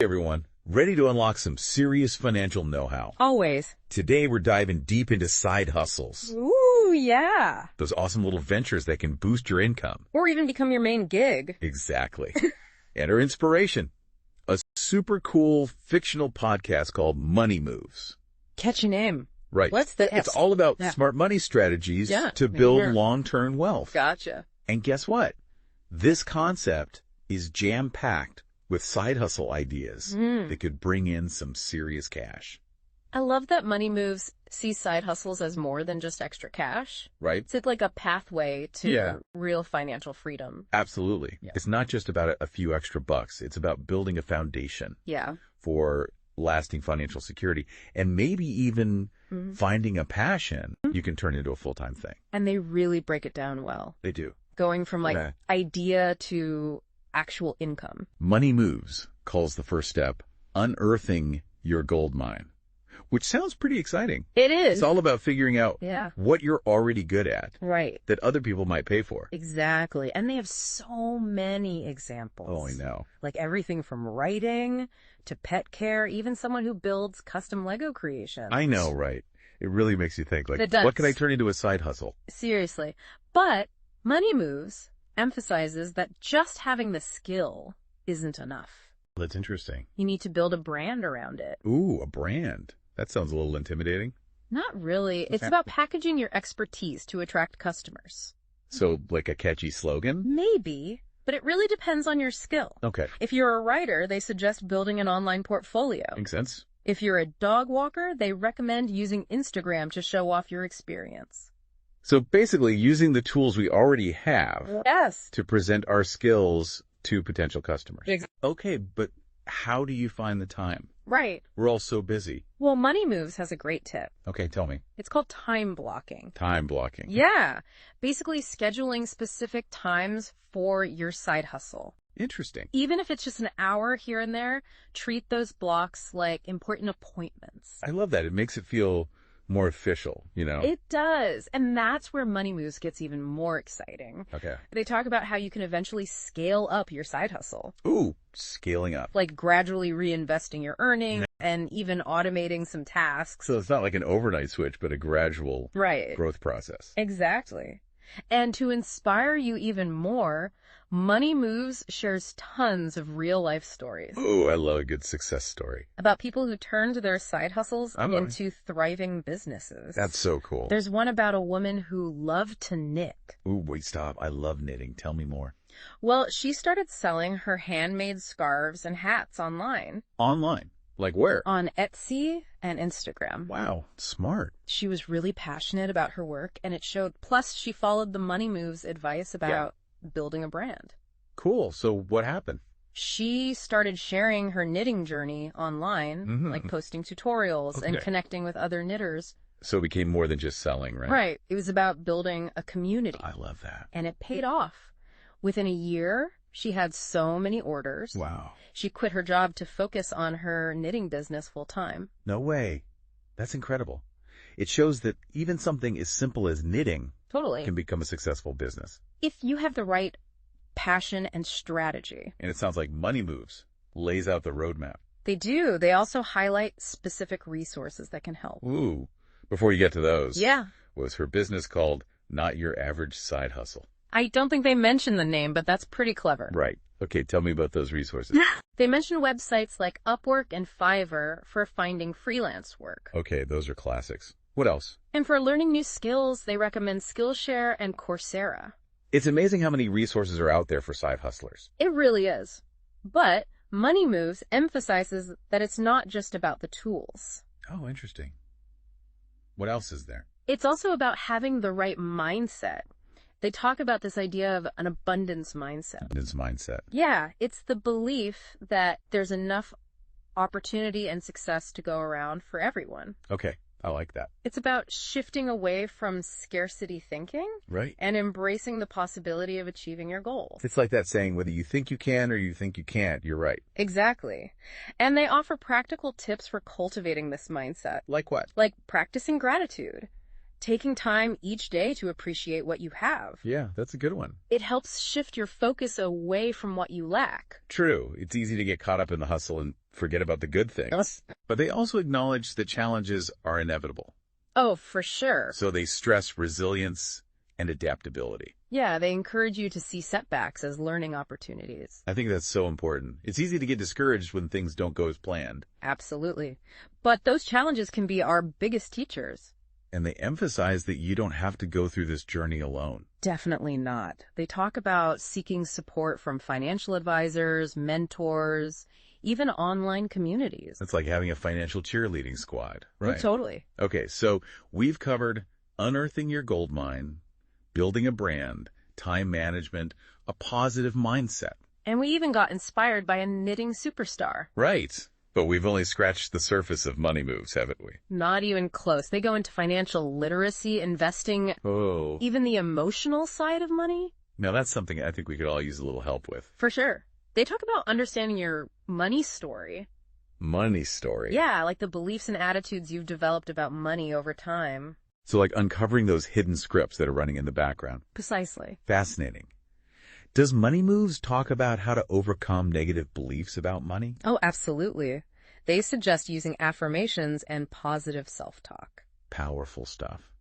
Everyone, ready to unlock some serious financial know-how. Always. Today we're diving deep into side hustles. Ooh, yeah. Those awesome little ventures that can boost your income. Or even become your main gig. Exactly. And our inspiration, a super cool fictional podcast called Money Moves. Catchy name. Right. What's the... It's all about smart money strategies to build long-term wealth. Gotcha. And guess what? This concept is jam-packed with side hustle ideas that could bring in some serious cash. I love that Money Moves sees side hustles as more than just extra cash. Right? It's like a pathway to real financial freedom. Absolutely. Yeah. It's not just about a few extra bucks. It's about building a foundation for lasting financial security and maybe even finding a passion you can turn into a full-time thing. And they really break it down well. They do. Going from idea to actual income. Money Moves calls the first step unearthing your gold mine, which sounds pretty exciting. It is. It's all about figuring out what you're already good at. Right. That other people might pay for. Exactly. And they have so many examples. Oh, I know. Like everything from writing to pet care, even someone who builds custom Lego creations. I know, right? It really makes you think, like, what can I turn into a side hustle? Seriously. But Money Moves emphasizes that just having the skill isn't enough. That's interesting. You need to build a brand around it. Ooh, a brand. That sounds a little intimidating. Not really. It's about packaging your expertise to attract customers. So, like a catchy slogan? Maybe, but it really depends on your skill. Okay. If you're a writer, they suggest building an online portfolio. Makes sense. If you're a dog walker, they recommend using Instagram to show off your experience. So basically using the tools we already have to present our skills to potential customers. Okay, but how do you find the time? Right. We're all so busy. Well, Money Moves has a great tip. Okay, tell me. It's called time blocking. Time blocking. Yeah. Basically scheduling specific times for your side hustle. Interesting. Even if it's just an hour here and there, treat those blocks like important appointments. I love that. It makes it feel more official, you know? It does. And that's where Money Moves gets even more exciting. Okay. They talk about how you can eventually scale up your side hustle. Ooh, scaling up. Like gradually reinvesting your earnings and even automating some tasks. So it's not like an overnight switch, but a gradual growth process. Exactly. And to inspire you even more, Money Moves shares tons of real-life stories. Ooh, I love a good success story. About people who turned their side hustles into thriving businesses. That's so cool. There's one about a woman who loved to knit. Ooh, wait, stop. I love knitting. Tell me more. Well, she started selling her handmade scarves and hats online. Online? Like where? On Etsy and Instagram. Wow, smart. She was really passionate about her work, and it showed. Plus, she followed the Money Moves advice about building a brand. Cool. So what happened? She started sharing her knitting journey online, like posting tutorials and connecting with other knitters. So it became more than just selling, right? Right. It was about building a community. I love that. And it paid off. Within a year, she had so many orders. Wow. She quit her job to focus on her knitting business full time. No way. That's incredible. It shows that even something as simple as knitting can become a successful business. If you have the right passion and strategy. And it sounds like Money Moves lays out the roadmap. They do. They also highlight specific resources that can help. Ooh. Before you get to those. Yeah. Was her business called Not Your Average Side Hustle? I don't think they mentioned the name, but that's pretty clever. Right. Okay, tell me about those resources. They mention websites like Upwork and Fiverr for finding freelance work. Okay, those are classics. What else? And for learning new skills, they recommend Skillshare and Coursera. It's amazing how many resources are out there for side hustlers. It really is. But Money Moves emphasizes that it's not just about the tools. Oh, interesting. What else is there? It's also about having the right mindset. They talk about this idea of an abundance mindset. Abundance mindset. Yeah, it's the belief that there's enough opportunity and success to go around for everyone. Okay, I like that. It's about shifting away from scarcity thinking and embracing the possibility of achieving your goals. It's like that saying, whether you think you can or you think you can't, you're right. Exactly. And they offer practical tips for cultivating this mindset. Like what? Like practicing gratitude, taking time each day to appreciate what you have. Yeah, that's a good one. It helps shift your focus away from what you lack. True. It's easy to get caught up in the hustle and forget about the good things. But they also acknowledge that challenges are inevitable. Oh, for sure. So they stress resilience and adaptability. Yeah, they encourage you to see setbacks as learning opportunities. I think that's so important. It's easy to get discouraged when things don't go as planned. Absolutely. But those challenges can be our biggest teachers. And they emphasize that you don't have to go through this journey alone. Definitely not. They talk about seeking support from financial advisors, mentors, even online communities. It's like having a financial cheerleading squad. Right. Oh, totally. Okay, so we've covered unearthing your gold mine, building a brand, time management, a positive mindset. And we even got inspired by a knitting superstar. Right. But we've only scratched the surface of money moves, haven't we? Not even close. They go into financial literacy, investing, even the emotional side of money. Now, that's something I think we could all use a little help with. For sure. They talk about understanding your money story. Money story? Yeah, like the beliefs and attitudes you've developed about money over time. So like uncovering those hidden scripts that are running in the background. Precisely. Fascinating. Does Money Moves talk about how to overcome negative beliefs about money? Oh, absolutely. They suggest using affirmations and positive self-talk. Powerful stuff.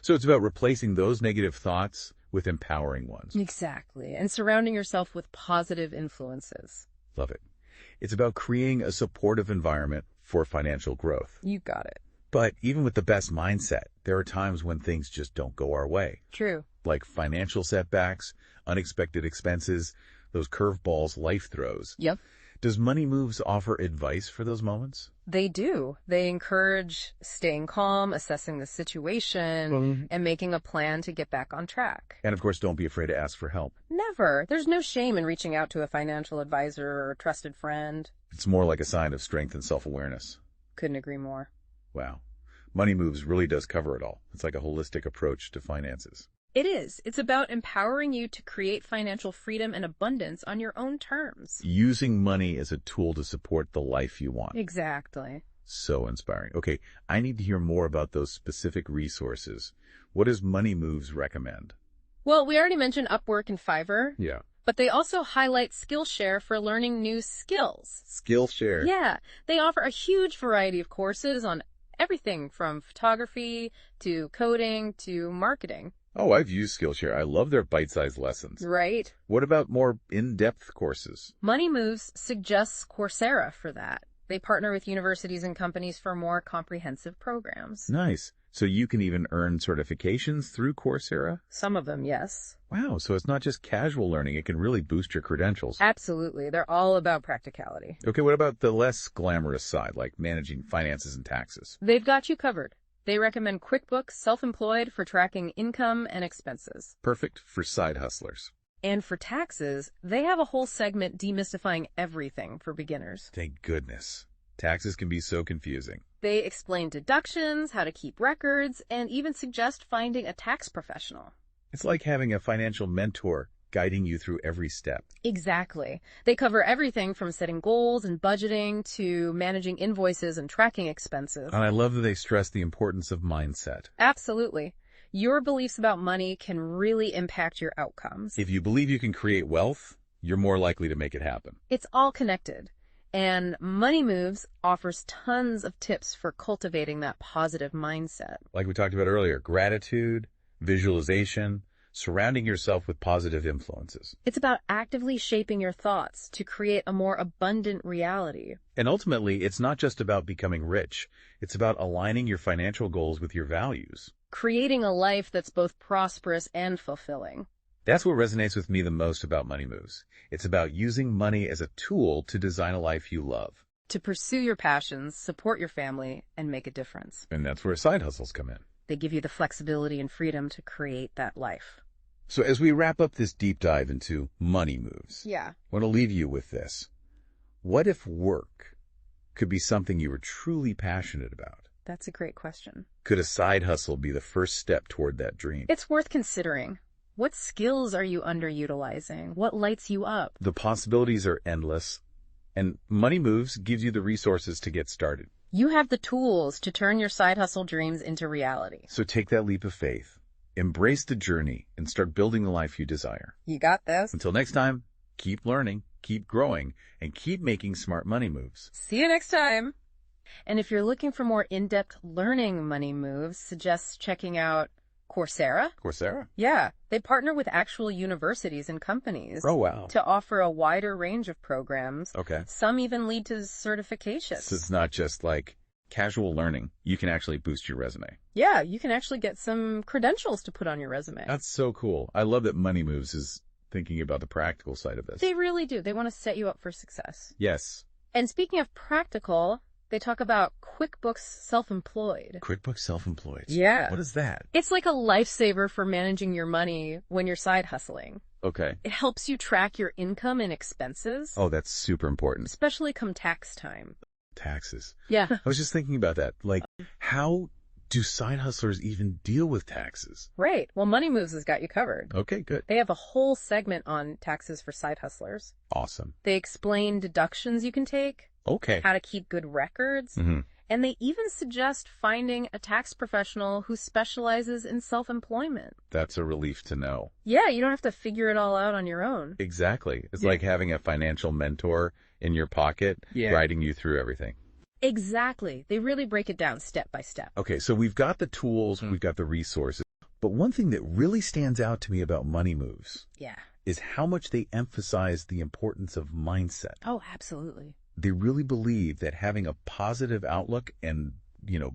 So it's about replacing those negative thoughts with empowering ones. Exactly. And surrounding yourself with positive influences. Love it. It's about creating a supportive environment for financial growth. You got it. But even with the best mindset, there are times when things just don't go our way. True. Like financial setbacks, unexpected expenses, those curveballs life throws. Yep. Does Money Moves offer advice for those moments? They do. They encourage staying calm, assessing the situation, and making a plan to get back on track. And of course, don't be afraid to ask for help. Never. There's no shame in reaching out to a financial advisor or a trusted friend. It's more like a sign of strength and self-awareness. Couldn't agree more. Wow. Money Moves really does cover it all. It's like a holistic approach to finances. It is. It's about empowering you to create financial freedom and abundance on your own terms. Using money as a tool to support the life you want. Exactly. So inspiring. Okay, I need to hear more about those specific resources. What does Money Moves recommend? Well, we already mentioned Upwork and Fiverr. Yeah. But they also highlight Skillshare for learning new skills. Skillshare? Yeah. They offer a huge variety of courses on everything from photography to coding to marketing. Oh, I've used Skillshare. I love their bite-sized lessons. Right. What about more in-depth courses? Money Moves suggests Coursera for that. They partner with universities and companies for more comprehensive programs. Nice. So you can even earn certifications through Coursera? Some of them, yes. Wow, so it's not just casual learning. It can really boost your credentials. Absolutely. They're all about practicality. Okay, what about the less glamorous side, like managing finances and taxes? They've got you covered. They recommend QuickBooks Self-Employed for tracking income and expenses. Perfect for side hustlers. And for taxes, they have a whole segment demystifying everything for beginners. Thank goodness. Taxes can be so confusing. They explain deductions, how to keep records, and even suggest finding a tax professional. It's like having a financial mentor guiding you through every step. Exactly. They cover everything from setting goals and budgeting to managing invoices and tracking expenses. And I love that they stress the importance of mindset. Absolutely. Your beliefs about money can really impact your outcomes. If you believe you can create wealth, you're more likely to make it happen. It's all connected. And Money Moves offers tons of tips for cultivating that positive mindset. Like we talked about earlier, gratitude, visualization, surrounding yourself with positive influences. It's about actively shaping your thoughts to create a more abundant reality. And ultimately, it's not just about becoming rich. It's about aligning your financial goals with your values. Creating a life that's both prosperous and fulfilling. That's what resonates with me the most about Money Moves. It's about using money as a tool to design a life you love. To pursue your passions, support your family, and make a difference. And that's where side hustles come in. They give you the flexibility and freedom to create that life. So as we wrap up this deep dive into Money Moves, I want to leave you with this. What if work could be something you were truly passionate about? That's a great question. Could a side hustle be the first step toward that dream? It's worth considering. What skills are you underutilizing? What lights you up? The possibilities are endless, And Money Moves gives you the resources to get started. You have the tools to turn your side hustle dreams into reality. So take that leap of faith, embrace the journey, and start building the life you desire. You got this. Until next time, keep learning, keep growing, and keep making smart money moves. See you next time. And if you're looking for more in-depth learning money moves, suggest checking out Coursera. Coursera? Yeah, they partner with actual universities and companies. Oh, wow. To offer a wider range of programs. Okay. Some even lead to certifications. So it's not just like casual learning. You can actually boost your resume. Yeah, you can actually get some credentials to put on your resume. That's so cool. I love that Money Moves is thinking about the practical side of this. They really do. They want to set you up for success. Yes. And speaking of practical, they talk about QuickBooks Self-Employed. QuickBooks Self-Employed. Yeah. What is that? It's like a lifesaver for managing your money when you're side hustling. Okay. It helps you track your income and expenses. Oh, that's super important. Especially come tax time. Taxes. Yeah. I was just thinking about that. Like, how do side hustlers even deal with taxes? Right. Well, Money Moves has got you covered. Okay, good. They have a whole segment on taxes for side hustlers. Awesome. They explain deductions you can take. Okay. How to keep good records. Mm-hmm. And they even suggest finding a tax professional who specializes in self-employment. That's a relief to know. Yeah, you don't have to figure it all out on your own. Exactly. It's like having a financial mentor in your pocket, guiding you through everything. Exactly. They really break it down step by step. Okay, so we've got the tools, we've got the resources. But one thing that really stands out to me about Money Moves is how much they emphasize the importance of mindset. Oh, absolutely. They really believe that having a positive outlook and,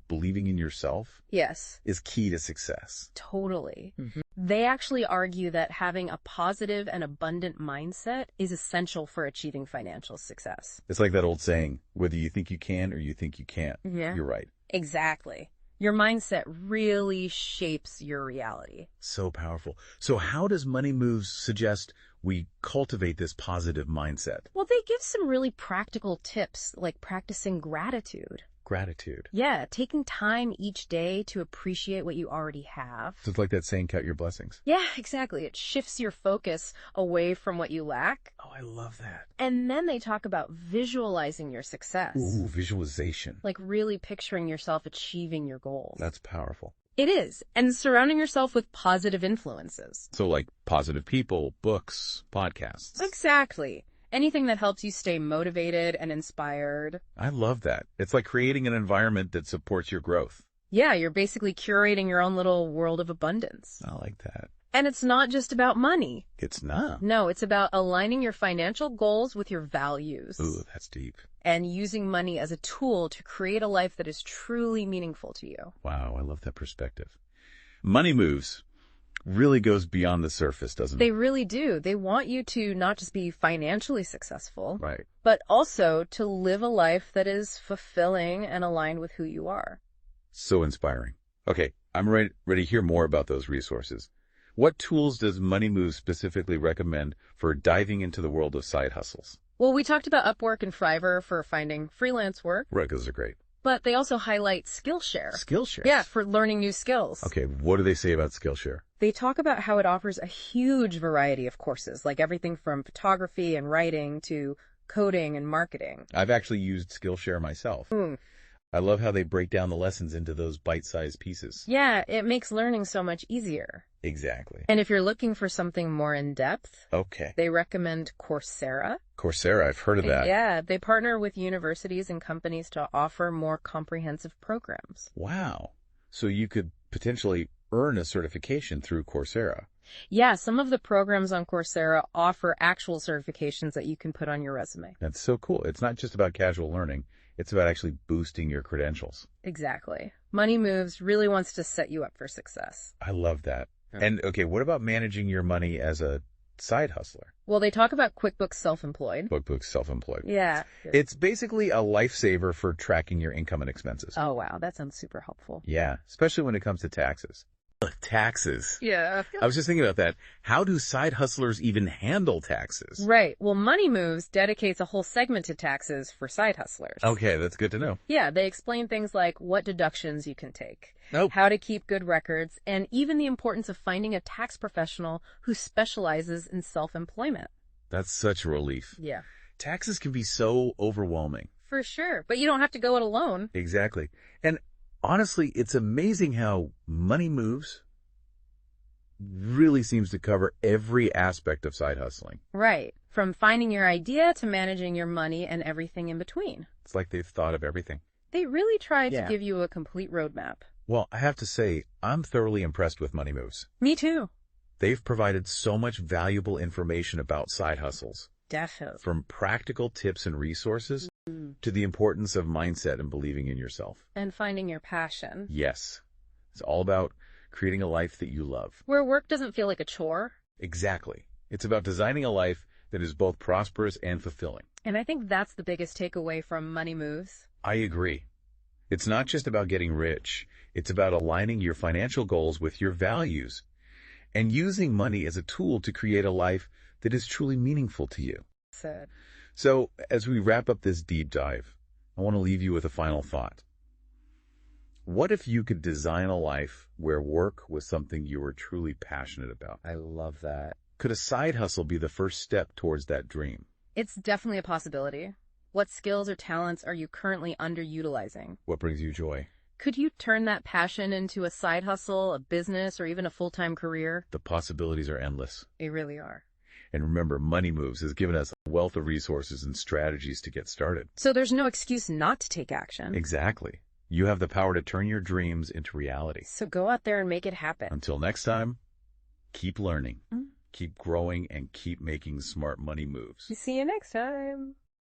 believing in yourself is key to success. Totally. Mm-hmm. They actually argue that having a positive and abundant mindset is essential for achieving financial success. It's like that old saying, whether you think you can or you think you can't. Yeah. You're right. Exactly. Your mindset really shapes your reality. So powerful. So how does Money Moves suggest we cultivate this positive mindset? Well, they give some really practical tips, like practicing gratitude. Gratitude. Yeah, taking time each day to appreciate what you already have. So it's like that saying, count your blessings. Yeah, exactly. It shifts your focus away from what you lack. Oh, I love that. And then they talk about visualizing your success. Ooh, visualization. Like really picturing yourself achieving your goals. That's powerful. It is. And surrounding yourself with positive influences. So like positive people, books, podcasts. Exactly. Anything that helps you stay motivated and inspired. I love that. It's like creating an environment that supports your growth. Yeah, you're basically curating your own little world of abundance. I like that. And it's not just about money. It's not. No, it's about aligning your financial goals with your values. Ooh, that's deep. And using money as a tool to create a life that is truly meaningful to you. Wow, I love that perspective. Money Moves really goes beyond the surface, doesn't it? They really do. They want you to not just be financially successful, right, but also to live a life that is fulfilling and aligned with who you are. So inspiring. Okay, I'm ready to hear more about those resources. What tools does Money Moves specifically recommend for diving into the world of side hustles? Well, we talked about Upwork and Fiverr for finding freelance work. Right, those are great. But they also highlight Skillshare. Skillshare? Yeah, for learning new skills. Okay, what do they say about Skillshare? They talk about how it offers a huge variety of courses, like everything from photography and writing to coding and marketing. I've actually used Skillshare myself. I love how they break down the lessons into those bite-sized pieces. Yeah, it makes learning so much easier. Exactly. And if you're looking for something more in-depth, okay, they recommend Coursera. Coursera, I've heard of that. Yeah, they partner with universities and companies to offer more comprehensive programs. Wow. So you could potentially earn a certification through Coursera. Yeah, some of the programs on Coursera offer actual certifications that you can put on your resume. That's so cool. It's not just about casual learning. It's about actually boosting your credentials. Exactly. Money Moves really wants to set you up for success. I love that. Yeah. And okay, what about managing your money as a side hustler? Well, they talk about QuickBooks Self-Employed. QuickBooks Self-Employed. Yeah. It's basically a lifesaver for tracking your income and expenses. Oh, wow. That sounds super helpful. Yeah, especially when it comes to taxes. Taxes. Yeah. I was just thinking about that. How do side hustlers even handle taxes? Right. Well, Money Moves dedicates a whole segment to taxes for side hustlers. Okay, that's good to know. Yeah, they explain things like what deductions you can take, how to keep good records, and even the importance of finding a tax professional who specializes in self-employment. That's such a relief. Yeah. Taxes can be so overwhelming. For sure. But you don't have to go it alone. Exactly. And honestly, it's amazing how Money Moves really seems to cover every aspect of side hustling. Right. From finding your idea to managing your money and everything in between. It's like they've thought of everything. They really try to give you a complete roadmap. Well, I have to say, I'm thoroughly impressed with Money Moves. Me too. They've provided so much valuable information about side hustles. Definitely. From practical tips and resources to the importance of mindset and believing in yourself. And finding your passion. Yes. It's all about creating a life that you love. Where work doesn't feel like a chore. Exactly. It's about designing a life that is both prosperous and fulfilling. And I think that's the biggest takeaway from Money Moves. I agree. It's not just about getting rich. It's about aligning your financial goals with your values and using money as a tool to create a life that is truly meaningful to you. So, as we wrap up this deep dive, I want to leave you with a final thought. What if you could design a life where work was something you were truly passionate about? I love that. Could a side hustle be the first step towards that dream? It's definitely a possibility. What skills or talents are you currently underutilizing? What brings you joy? Could you turn that passion into a side hustle, a business, or even a full-time career? The possibilities are endless. They really are. And remember, Money Moves has given us a wealth of resources and strategies to get started. So there's no excuse not to take action. Exactly. You have the power to turn your dreams into reality. So go out there and make it happen. Until next time, keep learning, keep growing, and keep making smart money moves. See you next time.